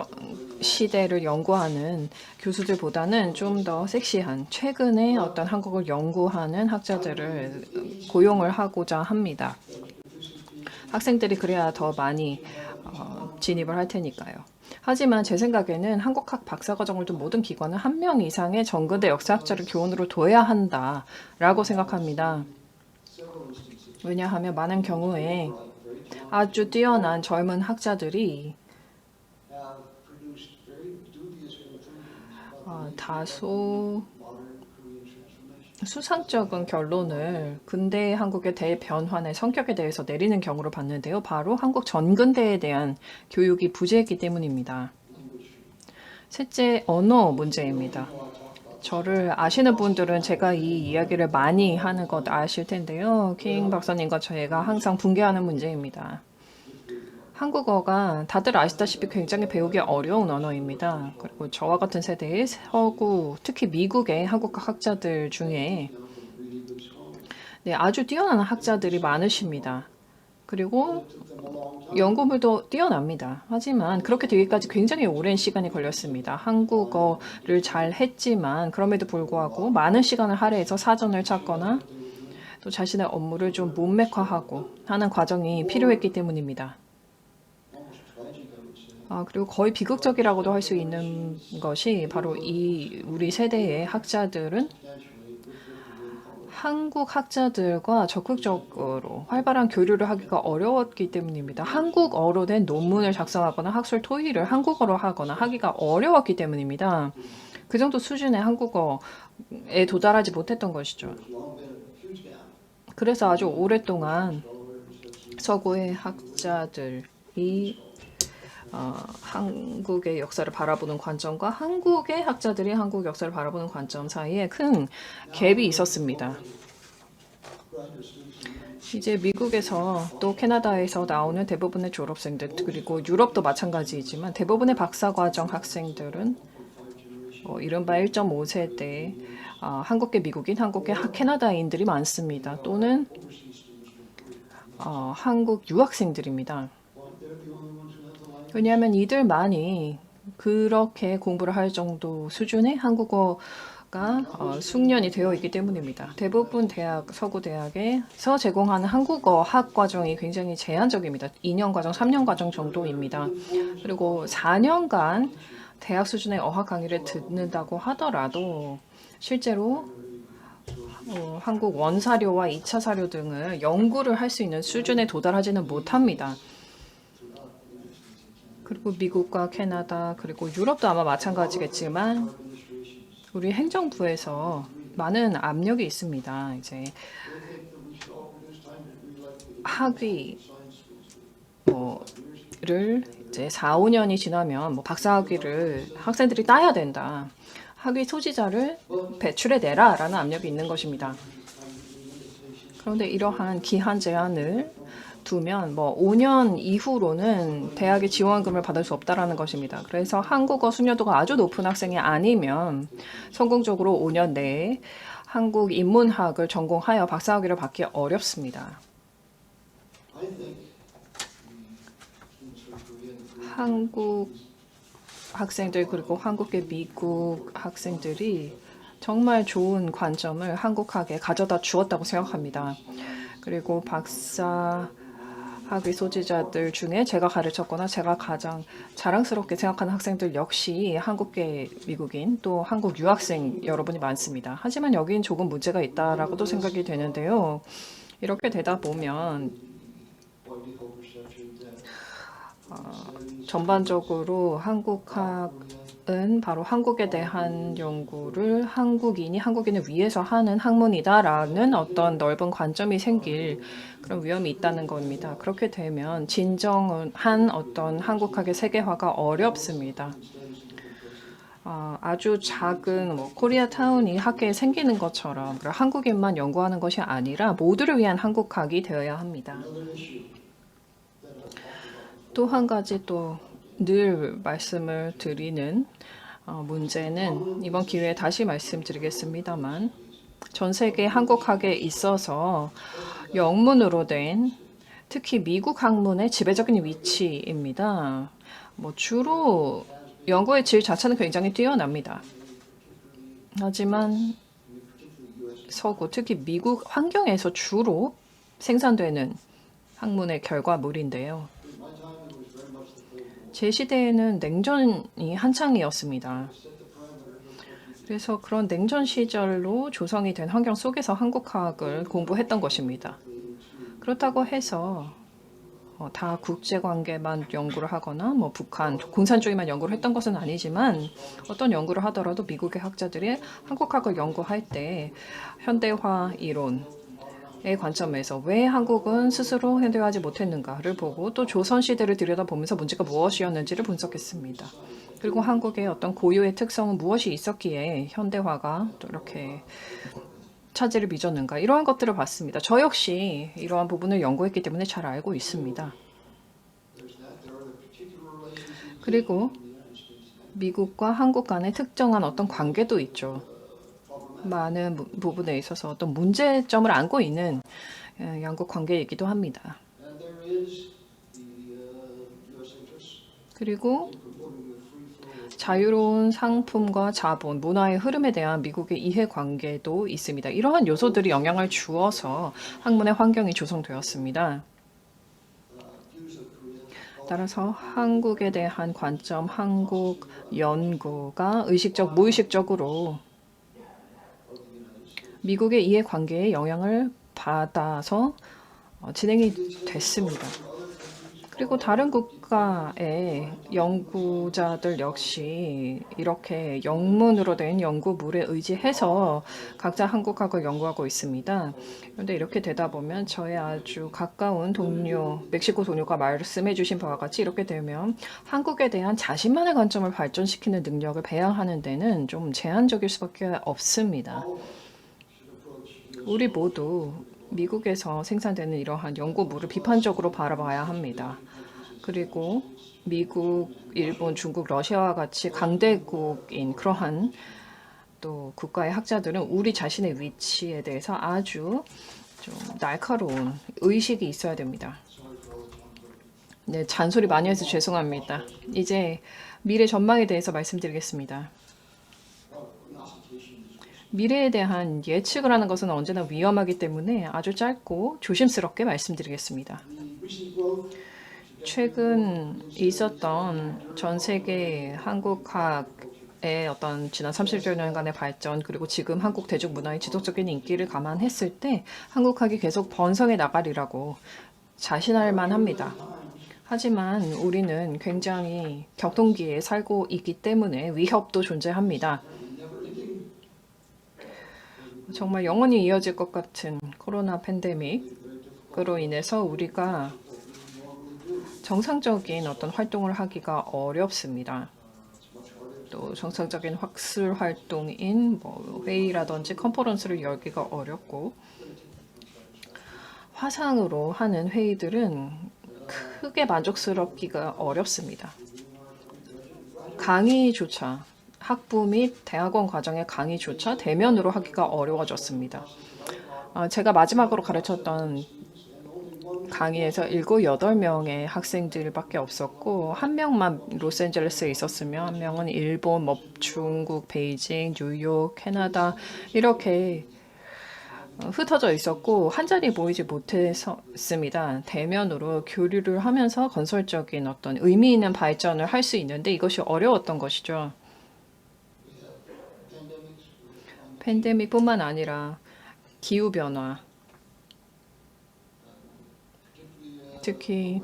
시대를 연구하는 교수들보다는 좀 더 섹시한 최근에 어떤 한국을 연구하는 학자들을 고용을 하고자 합니다. 학생들이 그래야 더 많이 진입을 할 테니까요. 하지만 제 생각에는 한국학 박사과정을 둔 모든 기관은 한 명 이상의 전근대 역사학자를 교원으로 둬야 한다라고 생각합니다. 왜냐하면 많은 경우에 아주 뛰어난 젊은 학자들이 다소 수상적인 결론을 근대 한국의 대변환의 성격에 대해서 내리는 경우를 봤는데요. 바로 한국 전근대에 대한 교육이 부재했기 때문입니다. 셋째, 언어 문제입니다. 저를 아시는 분들은 제가 이 이야기를 많이 하는 것 아실 텐데요. 킹 박사님과 저희가 항상 분개하는 문제입니다. 한국어가 다들 아시다시피 굉장히 배우기 어려운 언어입니다. 그리고 저와 같은 세대의 서구, 특히 미국의 한국학 학자들 중에 네, 아주 뛰어난 학자들이 많으십니다. 그리고 연구물도 뛰어납니다. 하지만 그렇게 되기까지 굉장히 오랜 시간이 걸렸습니다. 한국어를 잘 했지만 그럼에도 불구하고 많은 시간을 할애해서 사전을 찾거나 또 자신의 업무를 좀 문맥화하고 하는 과정이 필요했기 때문입니다. 그리고 거의 비극적이라고도 할 수 있는 것이 바로 이 우리 세대의 학자들은 한국 학자들과 적극적으로 활발한 교류를 하기가 어려웠기 때문입니다. 한국어로 된 논문을 작성하거나 학술 토의를 한국어로 하거나 하기가 어려웠기 때문입니다. 그 정도 수준의 한국어에 도달하지 못했던 것이죠. 그래서 아주 오랫동안 서구의 학자들이 한국의 역사를 바라보는 관점과 한국의 학자들이 한국 역사를 바라보는 관점 사이에 큰 갭이 있었습니다. 이제 미국에서 또 캐나다에서 나오는 대부분의 졸업생들 그리고 유럽도 마찬가지이지만 대부분의 박사과정 학생들은 이른바 1.5세대 한국계 미국인, 한국계 캐나다인들이 많습니다. 또는 한국 유학생들입니다. 왜냐하면 이들만이 그렇게 공부를 할 정도 수준의 한국어가 숙련이 되어 있기 때문입니다. 대부분 서구 대학에서 제공하는 한국어 학 과정이 굉장히 제한적입니다. 2년 과정, 3년 과정 정도입니다. 그리고 4년간 대학 수준의 어학 강의를 듣는다고 하더라도 실제로 한국 원사료와 2차 사료 등을 연구를 할 수 있는 수준에 도달하지는 못합니다. 그리고 미국과 캐나다 그리고 유럽도 아마 마찬가지겠지만 우리 행정부에서 많은 압력이 있습니다. 이제 학위를 이제 4, 5년이 지나면 박사학위를 학생들이 따야 된다. 학위 소지자를 배출해 내라라는 압력이 있는 것입니다. 그런데 이러한 기한 제한을 두면 5년 이후로는 대학의 지원금을 받을 수 없다라는 것입니다. 그래서 한국어 숙련도가 아주 높은 학생이 아니면 성공적으로 5년 내에 한국 인문학을 전공하여 박사학위를 받기 어렵습니다. 한국 학생들 그리고 한국계 미국 학생들이 정말 좋은 관점을 한국학에 가져다 주었다고 생각합니다. 그리고 박사학위 소지자들 중에 제가 가르쳤거나 제가 가장 자랑스럽게 생각하는 학생들 역시 한국계 미국인 또 한국 유학생 여러분이 많습니다. 하지만 여긴 조금 문제가 있다라고도 생각이 되는데요. 이렇게 되다 보면 전반적으로 한국학은 바로 한국에 대한 연구를 한국인을 위해서 하는 학문이다라는 어떤 넓은 관점이 생길 그런 위험이 있다는 겁니다. 그렇게 되면 진정한 어떤 한국학의 세계화가 어렵습니다. 아주 작은 코리아타운이 학계에 생기는 것처럼 한국인만 연구하는 것이 아니라 모두를 위한 한국학이 되어야 합니다. 또 한 가지 또 늘 말씀을 드리는 문제는 이번 기회에 다시 말씀드리겠습니다만 전 세계 한국학에 있어서 영문으로 된 특히 미국 학문의 지배적인 위치입니다. 주로 연구의 질 자체는 굉장히 뛰어납니다. 하지만 서구 특히 미국 환경에서 주로 생산되는 학문의 결과물인데요. 제 시대에는 냉전이 한창이었습니다. 그래서 그런 냉전 시절로 조성이 된 환경 속에서 한국학을 공부했던 것입니다. 그렇다고 해서 다 국제관계만 연구를 하거나 북한 공산주의만 연구를 했던 것은 아니지만 어떤 연구를 하더라도 미국의 학자들이 한국학을 연구할 때 현대화 이론 의 관점에서 왜 한국은 스스로 현대화하지 못했는가를 보고 또 조선시대를 들여다보면서 문제가 무엇이었는지를 분석했습니다. 그리고 한국의 어떤 고유의 특성은 무엇이 있었기에 현대화가 또 이렇게 차질을 빚었는가 이러한 것들을 봤습니다. 저 역시 이러한 부분을 연구했기 때문에 잘 알고 있습니다. 그리고 미국과 한국 간의 특정한 어떤 관계도 있죠. 많은 부분에 있어서 어떤 문제점을 안고 있는 양국 관계이기도 합니다. 그리고 자유로운 상품과 자본, 문화의 흐름에 대한 미국의 이해관계도 있습니다. 이러한 요소들이 영향을 주어서 학문의 환경이 조성되었습니다. 따라서 한국에 대한 관점, 한국 연구가 의식적, 무의식적으로 미국의 이해관계에 영향을 받아서 진행이 됐습니다. 그리고 다른 국가의 연구자들 역시 이렇게 영문으로 된 연구물에 의지해서 각자 한국학을 연구하고 있습니다. 그런데 이렇게 되다 보면 저의 아주 가까운 동료, 멕시코 동료가 말씀해 주신 바와 같이 이렇게 되면 한국에 대한 자신만의 관점을 발전시키는 능력을 배양하는 데는 좀 제한적일 수밖에 없습니다. 우리 모두 미국에서 생산되는 이러한 연구물을 비판적으로 바라봐야 합니다. 그리고 미국, 일본, 중국, 러시아와 같이 강대국인 그러한 또 국가의 학자들은 우리 자신의 위치에 대해서 아주 좀 날카로운 의식이 있어야 됩니다. 네, 잔소리 많이 해서 죄송합니다. 이제 미래 전망에 대해서 말씀드리겠습니다. 미래에 대한 예측을 하는 것은 언제나 위험하기 때문에 아주 짧고 조심스럽게 말씀드리겠습니다. 최근 있었던 전 세계 한국학의 어떤 지난 30여 년간의 발전, 그리고 지금 한국 대중문화의 지속적인 인기를 감안했을 때 한국학이 계속 번성해 나가리라고 자신할 만합니다. 하지만 우리는 굉장히 격동기에 살고 있기 때문에 위협도 존재합니다. 정말 영원히 이어질 것 같은 코로나 팬데믹으로 인해서 우리가 정상적인 어떤 활동을 하기가 어렵습니다. 또 정상적인 학술 활동인 회의라든지 컨퍼런스를 열기가 어렵고, 화상으로 하는 회의들은 크게 만족스럽기가 어렵습니다. 강의조차, 학부 및 대학원 과정의 강의조차 대면으로 하기가 어려워졌습니다. 제가 마지막으로 가르쳤던 강의에서 7, 8명의 학생들밖에 없었고, 한 명만 로스앤젤레스에 있었으며 한 명은 일본, 중국, 베이징, 뉴욕, 캐나다 이렇게 흩어져 있었고 한 자리에 모이지 못했습니다. 대면으로 교류를 하면서 건설적인 어떤 의미 있는 발전을 할 수 있는데 이것이 어려웠던 것이죠. 팬데믹뿐만 아니라 기후변화, 특히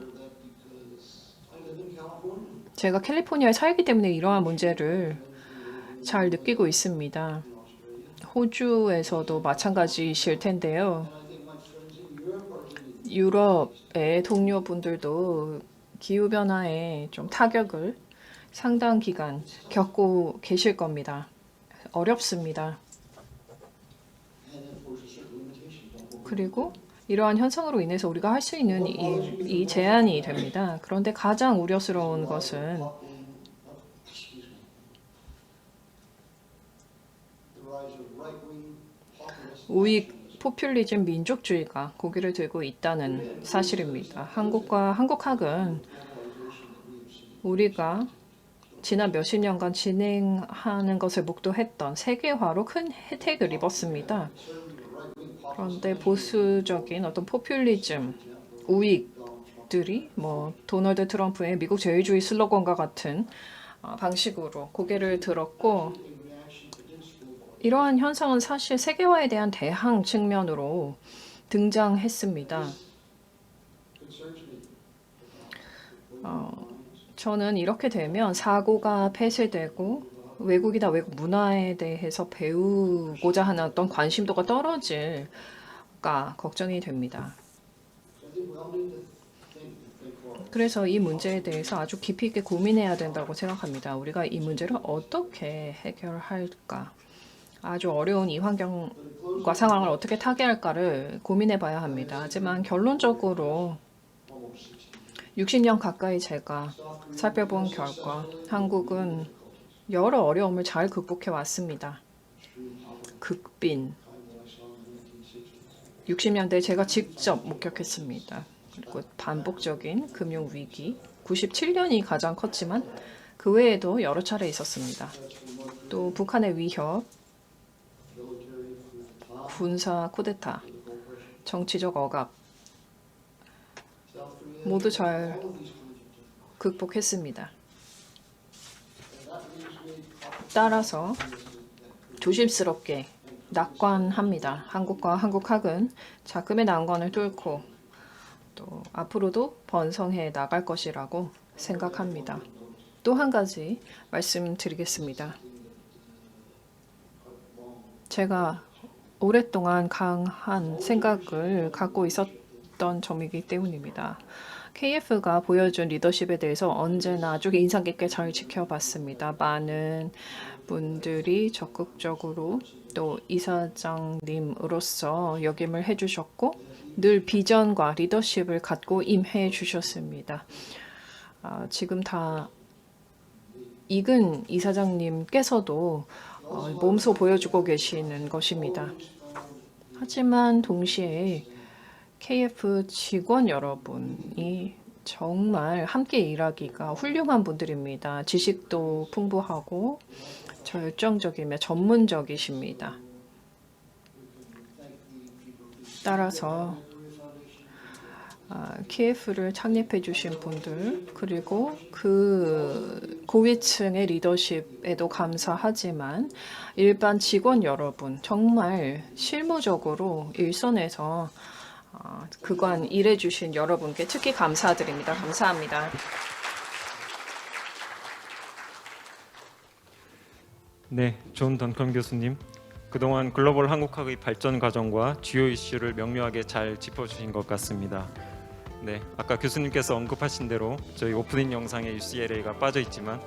제가 캘리포니아에 살기 때문에 이러한 문제를 잘 느끼고 있습니다. 호주에서도 마찬가지실 텐데요. 유럽의 동료분들도 기후변화에 좀 타격을 상당 기간 겪고 계실 겁니다. 어렵습니다. 그리고 이러한 현상으로 인해서 우리가 할 수 있는 일이 제한이 됩니다. 그런데 가장 우려스러운 것은 우익 포퓰리즘 민족주의가 고개를 들고 있다는 사실입니다. 한국학은 우리가 지난 몇십 년간 진행하는 것을 목도했던 세계화로 큰 혜택을 입었습니다. 그런데 보수적인 어떤 포퓰리즘, 우익들이 도널드 트럼프의 미국 제일주의 슬로건과 같은 방식으로 고개를 들었고, 이러한 현상은 사실 세계화에 대한 대항 측면으로 등장했습니다. 저는 이렇게 되면 사고가 폐쇄되고 외국이나 외국 문화에 대해서 배우고자 하는 어떤 관심도가 떨어질까 걱정이 됩니다. 그래서 이 문제에 대해서 아주 깊이 있게 고민해야 된다고 생각합니다. 우리가 이 문제를 어떻게 해결할까? 아주 어려운 이 환경과 상황을 어떻게 타개할까를 고민해 봐야 합니다. 하지만 결론적으로 60년 가까이 제가 살펴본 결과 한국은 여러 어려움을 잘 극복해 왔습니다. 극빈 60년대 제가 직접 목격했습니다. 그리고 반복적인 금융 위기 97년이 가장 컸지만 그 외에도 여러 차례 있었습니다. 또 북한의 위협, 군사 쿠데타, 정치적 억압 모두 잘 극복했습니다. 따라서 조심스럽게 낙관합니다. 한국과 한국학은 자금의 난관을 뚫고 또 앞으로도 번성해 나갈 것이라고 생각합니다. 또 한 가지 말씀드리겠습니다. 제가 오랫동안 강한 생각을 갖고 있었던 점이기 때문입니다. KF가 보여준 리더십에 대해서 언제나 아주 인상 깊게 잘 지켜봤습니다. 많은 분들이 적극적으로 또 이사장님으로서 역임을 해주셨고 늘 비전과 리더십을 갖고 임해 주셨습니다. 지금 다 익은 이사장님께서도 몸소 보여주고 계시는 것입니다. 하지만 동시에 KF 직원 여러분이 정말 함께 일하기가 훌륭한 분들입니다. 지식도 풍부하고 열정적이며 전문적이십니다. 따라서 KF를 창립해 주신 분들 그리고 그 고위층의 리더십에도 감사하지만 일반 직원 여러분 정말 실무적으로 일선에서 그간 일해 주신 여러분께 특히 감사드립니다. 감사합니다. 네, 존 던컨 교수님, 그동안 글로벌 한국학의 발전 과정과 주요 이슈를 명료하게 잘 짚어주신 것 같습니다. 네, 아까 교수님께서 언급하신 대로 저희 오프닝 영상에 UCLA가 빠져 있지만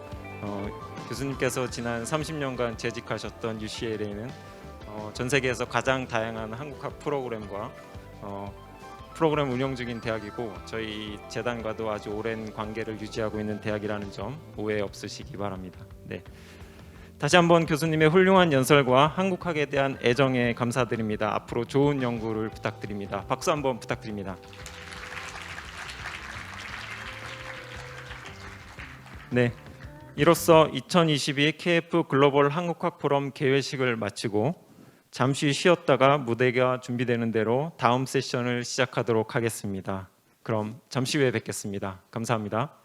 교수님께서 지난 30년간 재직하셨던 UCLA는 전 세계에서 가장 다양한 한국학 프로그램과 프로그램 운영 중인 대학이고 저희 재단과도 아주 오랜 관계를 유지하고 있는 대학이라는 점 오해 없으시기 바랍니다. 네. 다시 한번 교수님의 훌륭한 연설과 한국학에 대한 애정에 감사드립니다. 앞으로 좋은 연구를 부탁드립니다. 박수 한번 부탁드립니다. 네, 이로써 2022 KF 글로벌 한국학 포럼 개회식을 마치고 잠시 쉬었다가 무대가 준비되는 대로 다음 세션을 시작하도록 하겠습니다. 그럼 잠시 후에 뵙겠습니다. 감사합니다.